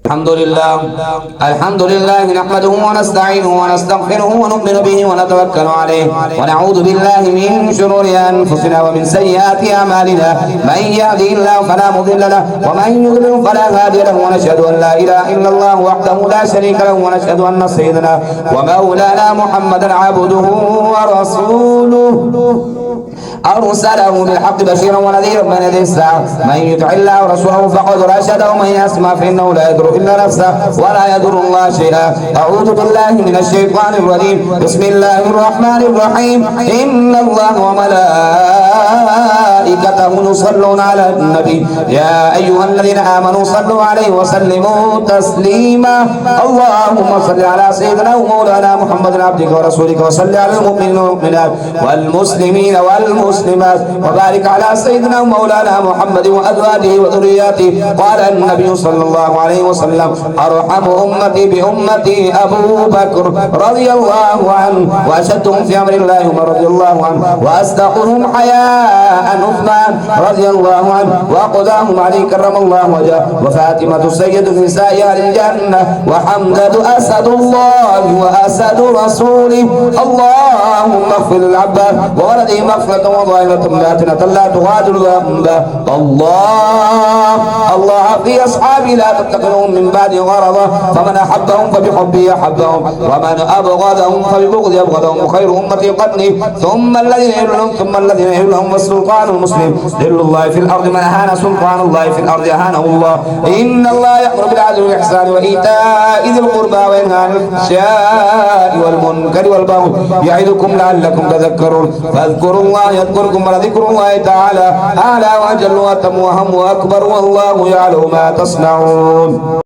الحمد لله نحمده ونستعينه ونستغفره ونؤمن به ونتوكل عليه ونعوذ بالله من شرور أنفسنا ومن سيئات أعمالنا من يهده الله فلا مضل له ومن يضلل فلا هادي له ونشهد أن لا إله إلا الله وحده لا شريك له ونشهد أن سيدنا ومولانا محمدا عبده ورسوله أرسله بالحق بشيرا ونذيرا بين يدي الساعة من يطع الله ورسوله فقد رشد ومن يسمع فإنه لا يضر إلا نفسه ولا يضر الله شيئا. أعوذ بالله من الشيطان الرجيم. بسم الله الرحمن الرحيم. إن الله وملائكته يصلون على النبي يا أيها الذين آمنوا صلوا عليه وسلموا تسليما. اللهم صل على سيدنا ومولانا محمد عبدك ورسولك وصل على المؤمنين والمؤمنات والمسلمين والمسلمات وبارك على سيدنا ومولانا محمد وأزواجه وذرياته. قال النبي صلى الله عليه وسلم أرحم أمتي بأمتي أبو بكر رضي الله عنه وأشدهم في أمر الله عمر رضي الله عنه وأصدقهم حياء عثمان رضي الله عنه وأقداهم علي كرم الله وجهه وفاطمة سيد نساء أهل الجنة وحمزة أسد الله وأسد رسوله. اللهم اغفر للعباس وولده مغفرة وظاهرة باطنة لا تغادر ذنبا. الله في أصحابي لا تتخذهم من بعد غرضا فمن أحبهم فبحبه أحبهم ومن أبغضهم فببغض أبغضهم وخير أمتي قرني ثم الذين يلونهم ثم الذين يلونهم والسلطان المسلم ذل الله في الأرض من أهان سلطان الله في الأرض أهانه الله. إن الله يأمر بالعدل والإحسان وإيتاء ذي القربى وينهى عن الفحشاء والمنكر والبغي يعظكم لعلكم تذكرون. فاذكروا الله يذكركم ولذكر الله تعالى أعلى وأجل وأتم وأهم وأكبر والله يعلم ما تصنعون.